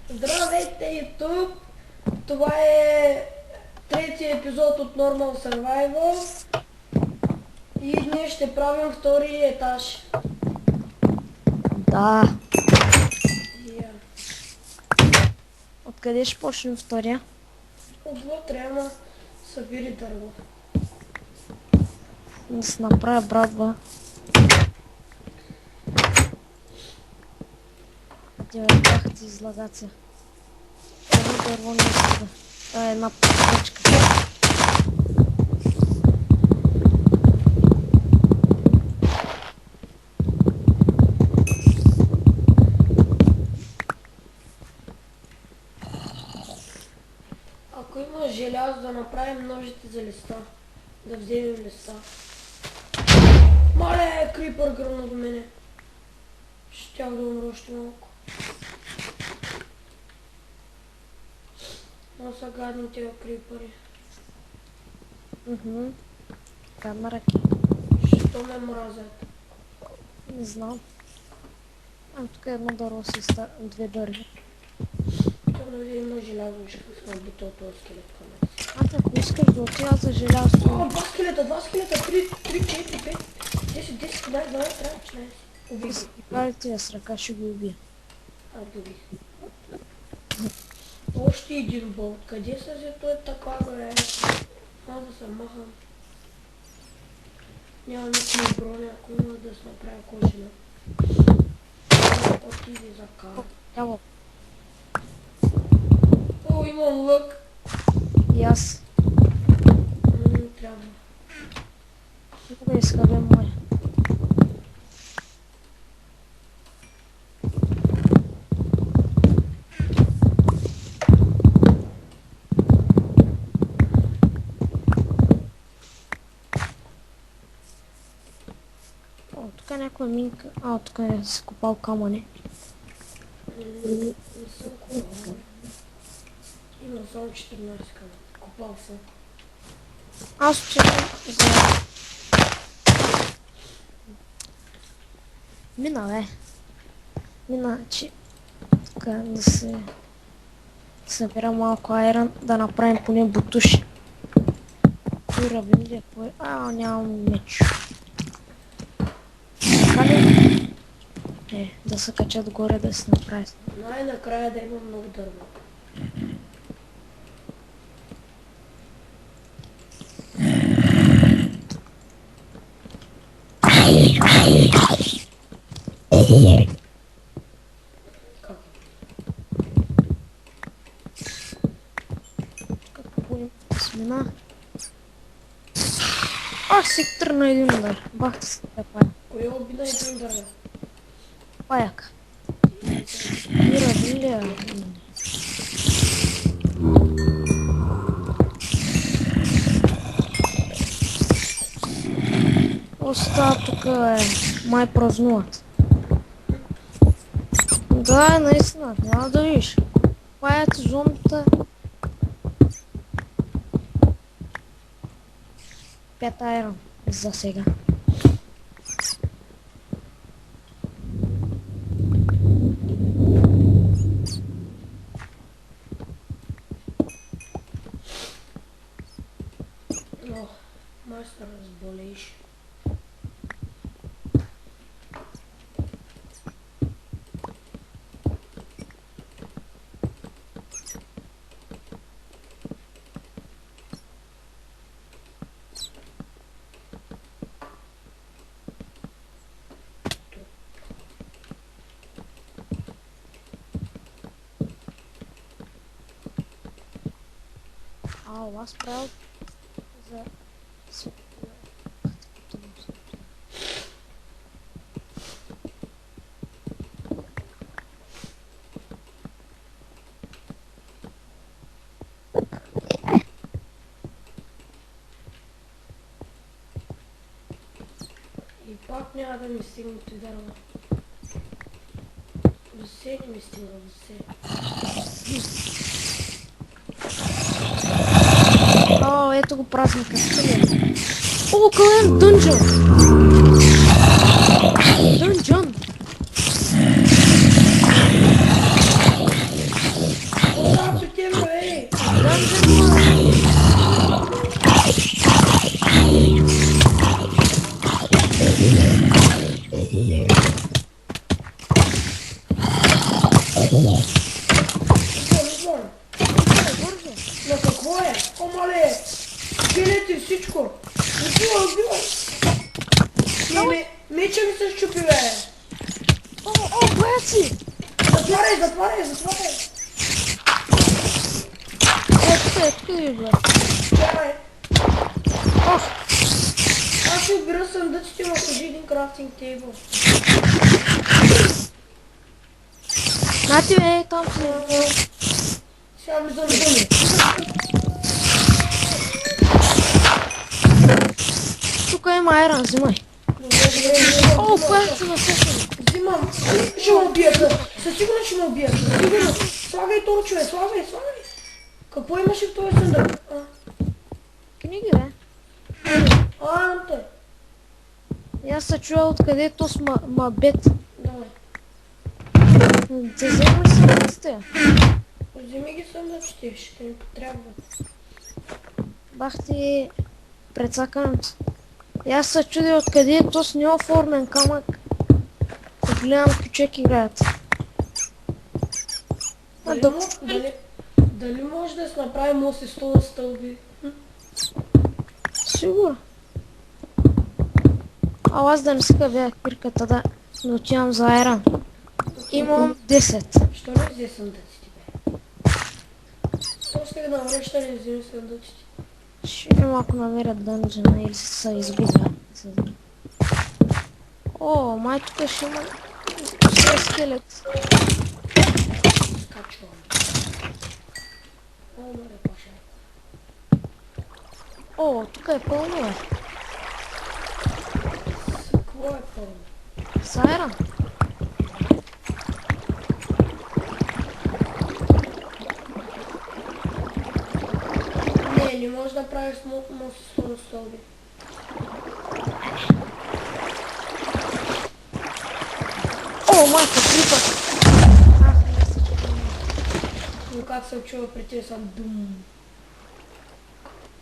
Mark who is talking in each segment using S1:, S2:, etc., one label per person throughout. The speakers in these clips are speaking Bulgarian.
S1: Здравейте, YouTube! Това е третия епизод от Normal Survival и днес ще правим втори етаж.
S2: Да.
S1: Yeah.
S2: Откъде ще почнем втория?
S1: Отвътре, ама събери дърво.
S2: Да се направя брадва. Бяха ти излагаци. Едно дърво не иска. Това е една пъчка.
S1: Ако има желязо да направим ножите за листа, да вземем листа. Мале, крипър гръмна до мене. Щях да умра още малко. Но са гадни тези крипъри.
S2: Камеръки.
S1: Що ме мразят?
S2: Не знам. Тук е едно дърво си две дърви.
S1: Тук нали има желязо, ще съм бутал този скелет към мен.
S2: Ако искаш да отида за желязо.
S1: Два скелета, 3, 4, 5, 10, 11, 12, 13, 14. Убих го.
S2: Ипали ти я с ръка, ще го убия.
S1: Добих. Още един болт. Къде са взе той така, бе? Аз да се махам. Няма никаква броня, ако има да се направя кожина. Отиди за кара.
S2: Яво.
S1: О, имам лък.
S2: И аз.
S1: Трябва.
S2: Никога иска бе моя. Тук е някаква минка. Тук е си копал камъни.
S1: Не съм копал. Имам само 14 камъни. Копал съм.
S2: Аз очаквам за... Мина, че тук да се събира малко айрон, да направим поне бутуши. Кой рабин ли е кой? Нямам меч. Така ли? Да се качат горе да се направи.
S1: Най-накрая да има много дърво.
S2: Как будем смена? Си тръгна един удар. Бах ти се пая.
S1: Кой обида един дърво?
S2: Паяк. Мира, биля. Остава тук май празнуват. Да, наистина, няма да видиш. Паят зоната. 5 айрон за сега.
S1: Майстър, разболееш.
S2: Аз правя за...
S1: И пак няма да ми стигне той дърва. До се не ми стигна, до се.
S2: Ето го празника. Къде е дънжън? Дънжън! бързо.
S1: На какво е? О, мале! Скелети всичко! Убивай! Меча ми се щупи, бе!
S2: О, бояци!
S1: Затваряй!
S2: Тук е, бе.
S1: Чакай!
S2: Ох,
S1: Аз ще отбира съндъците, ма кажи един крафтинг тейбъл.
S2: нати бе, там си.
S1: Сега влизам.
S2: Тук има айрон, взимай. О, бояци на сесен.
S1: Взимам. Ще ме убият. Със сигурност ще ме убият. Сигурно. Слагай торчове, слагай. Какво имаше в този съндък?
S2: Книги, бе.
S1: Анте.
S2: И аз се чуя откъде то с мабет.
S1: Давай.
S2: Те вземаш съндъците.
S1: Вземи ги съндъците, ще ми потрябват.
S2: Бах ти прецакането. И аз се чудя откъде е то с неоформен камък. Да гледам кючек играят.
S1: Дали може да се направи мост и 100 стълби?
S2: Сигурно. А аз да не ска бях кирката да отивам за айран. Имам 10.
S1: Що не взе съндъците, бе? Просто да навръща да не вземи съндъците.
S2: Ще видим ако намерят дънжена или се изгубя. О, май тук ще има скелет.
S1: Скачвам. О, море, паша.
S2: О, тук е пълно, бе.
S1: Какво е пълно?
S2: С айран.
S1: Не можеш да правиш мост с 100 стълби.
S2: О, майка, крипа.
S1: Но как се чува при тези съм дум.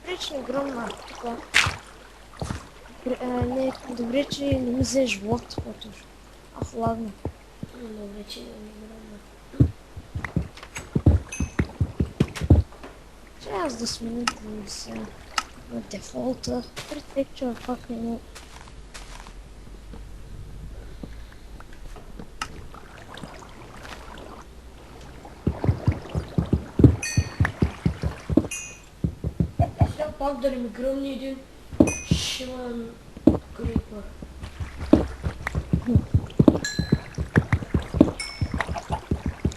S2: Добре, че не гръмна тук. Не, добре, че не ми взе живот, защото ладно.
S1: Добре, че не гръмна.
S2: Че аз да сменя да се на дефолта. Притекча пак не мога.
S1: Сега пак да не ми гръмне един шилан крипър.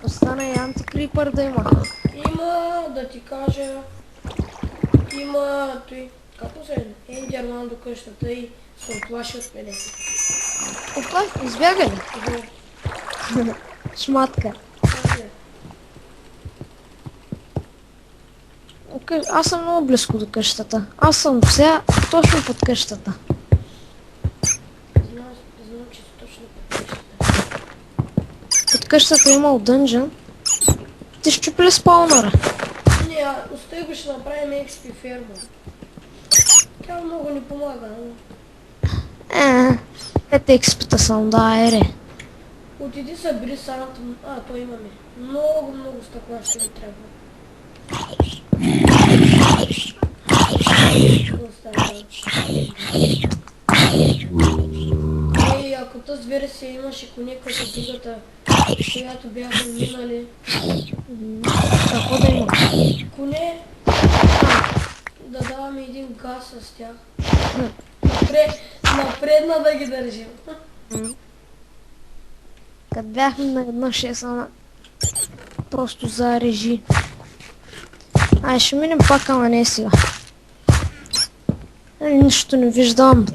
S2: Остана и антикрипър да има.
S1: Има, да ти кажа, има той, kako се Ендерман до къщата и се оплаши от мене.
S2: Опа, избяга ли? Шматка. Аз съм много близко до къщата. Аз съм сега точно под къщата.
S1: Знам, че си точно под къщата.
S2: Под къщата имал дънжен. Ти щупи ли спаунъра?
S1: Не, остави го, ще направим XP ферма. Тя много ни помага, но...
S2: Ето експита съм, да, ере.
S1: Отиди събери саната... то имаме. Много стъкла ще ни трябва. Ей, ако тази версия имаше коне като другата, която бяха минали.
S2: Какво да има?
S1: Коне, да даваме един газ с тях. Напредна да ги държим.
S2: Като бяхме на една шесана, просто зарежи. Ай, ще минем пак, ама не сега. Нищо не виждам.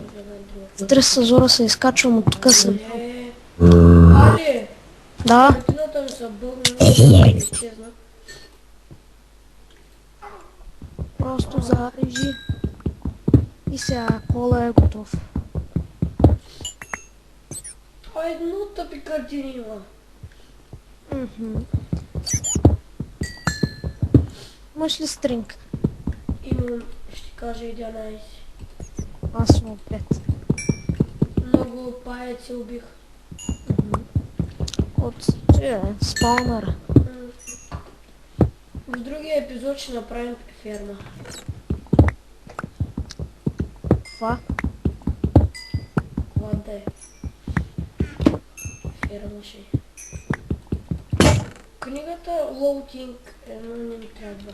S2: В 3 зора се изкачвам от тук съм.
S1: Али,
S2: Да?
S1: картината ми са бълна, изчезна.
S2: Просто зарежи. И сега кола е готов.
S1: Едно тъпи картини има.
S2: Имаш ли стринг?
S1: Имам, ще кажа 11.
S2: Аз съм 5.
S1: Много паяци убих.
S2: От спаунъра.
S1: В другия епизод ще направим ферма.
S2: Това?
S1: What да е? Ферма ще е. Книгата Loading едно не ми трябва.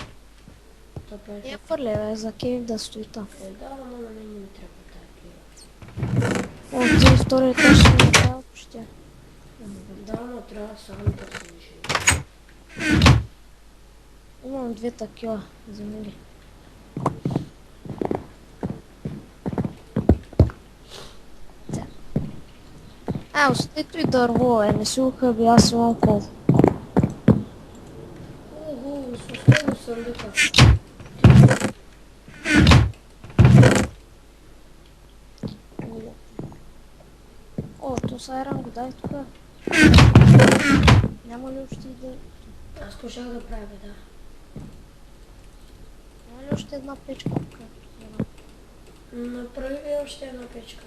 S1: Да прави.
S2: Я фърля, бе, за Киев да стои там.
S1: Да, ама на мен не ми трябва тази книга.
S2: О, ти втори етаж ще ми трябва почти.
S1: Да, ама трябва само да се реши.
S2: Имам две такива земели. Остето и дърво, не си ухъби, аз имам кол.
S1: Ого, с него съндъка.
S2: О, то са айран го дай тук. Няма ли още да...
S1: Аз кошах да правя, да.
S2: Няма ли още една печка тук?
S1: Направи още една печка.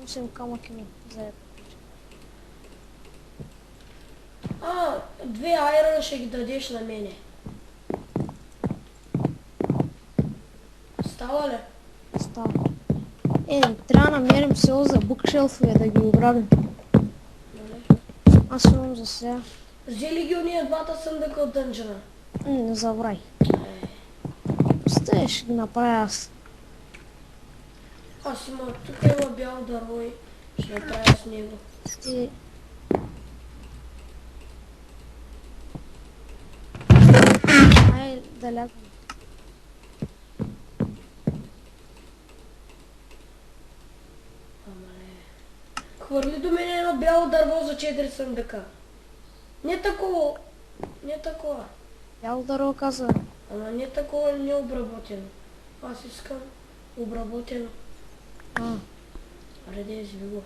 S2: 8 камък има за една печка.
S1: Две айрона ще ги дадеш на мене. Става ли?
S2: Става. Трябва да намерим село за букшелфове да ги ограбим.
S1: Нали?
S2: Аз имам за сега.
S1: Взели ги уния двата съндъка от дънжена.
S2: Не забрай. Остави, ще ги направя аз.
S1: Аз има, тук има бял дърво и ще направя с него.
S2: Ти... Ай, да лягам.
S1: Хвърли до мен едно бяло дърво за 4 съндъка. Не такова. Не такова.
S2: Бяло дърво каза.
S1: Ама не такова необработено. Аз искам обработено. Реде извило.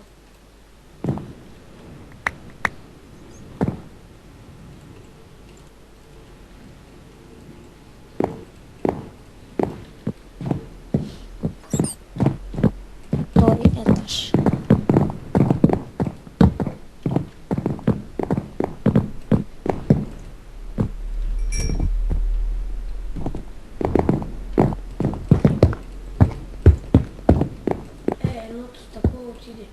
S2: Втори етаж.
S1: Едното с такова отиде.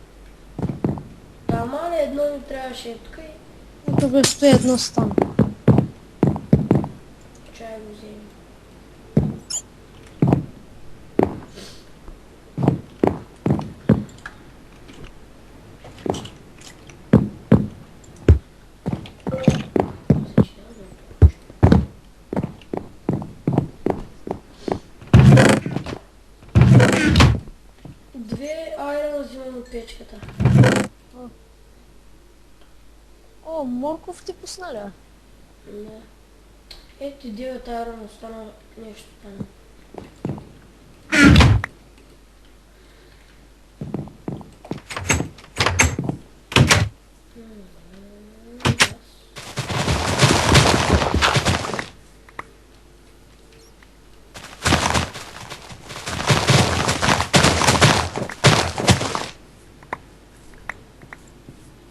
S1: Да, мале едно ми трябваше тук и
S2: Ето бе, стои едно стана.
S1: чай го вземи. Две айрона взимам от печката.
S2: О, морков ти пусна ли?
S1: Да. Ето 9 айрона остана нещо там.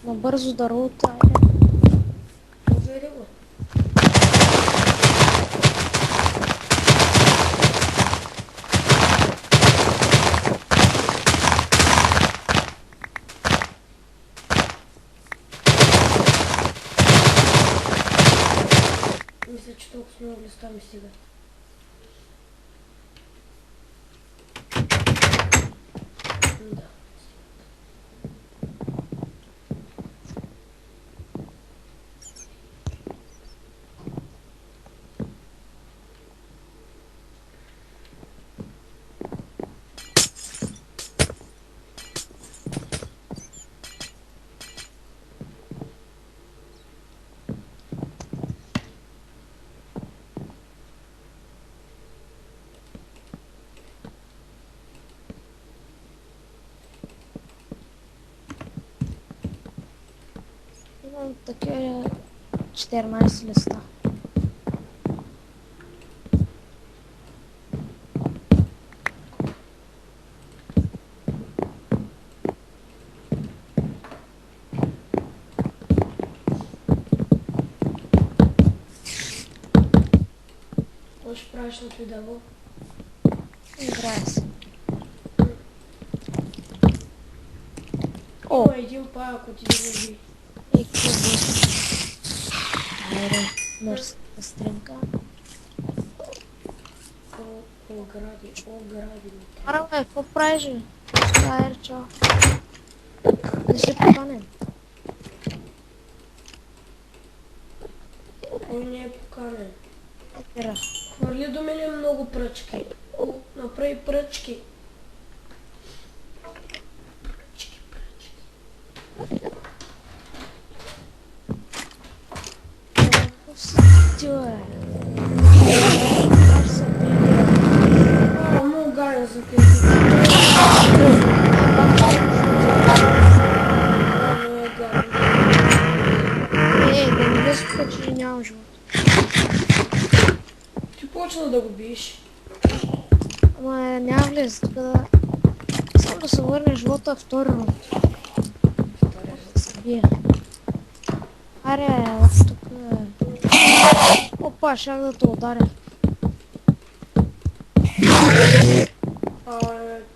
S2: Набързо дървото, айде.
S1: Повери го. Мисля, че толкова с много листа ми стига. Да.
S2: Имам такива 14 листа.
S1: Какво ще правиш на видео?
S2: Играе се.
S1: Има един пак, ако ти не би.
S2: И какво бързо. Айде, мърсата стримка.
S1: Огради.
S2: Ара, бе, какво правиш, бе? Айде, чао. Не си поканен.
S1: Кой не е поканен?
S2: Ера.
S1: Хвърли до мене много пръчки. Направи пръчки.
S2: Какво си ти, бе? Аз съм приятел.
S1: Много гаден за тези. Не е гаден.
S2: Да не се покачи, че нямам живот.
S1: Ти почна да го биеш.
S2: Ама няма влез, тук да... Искам да се върне живота втори рунд. Да се бие. Аре, тук... Опа, шах да те ударя.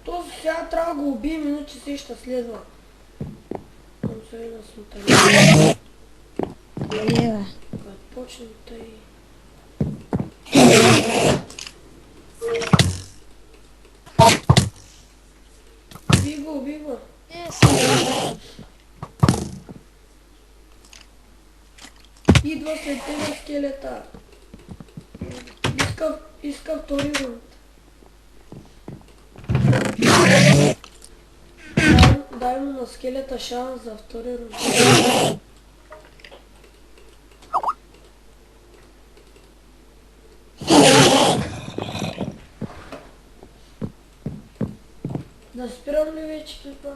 S1: Този сега трябва да го убием, иначе си ще следва. Там се вида смутали.
S2: Е, бе.
S1: Когато почнем тъй... Уби го.
S2: Не, сега.
S1: Идва след тебе скелета. Иска втори рунд. Дай му на скелета шанс за втори рунд. Да спирам ли вече клипа?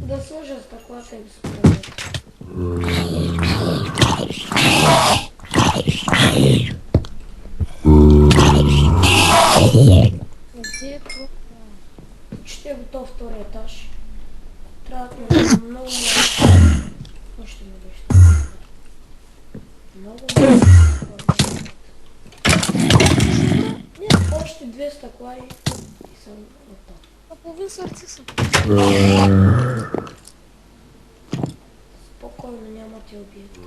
S1: Да сложа стъклата и да спирам.
S2: Где е това?
S1: Почти е готов втори етаж. Трябва да ми много малко. Още не беше. Много малко. Не, още две стъкла и съм готов.
S2: Наполовин сърце съм.
S1: Спокойно, няма ти убият.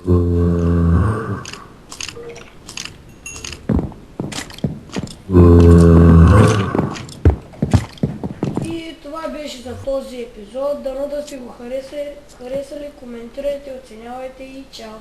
S1: И това беше за този епизод. Дано да сте го харесали, коментирайте, оценявайте и чао!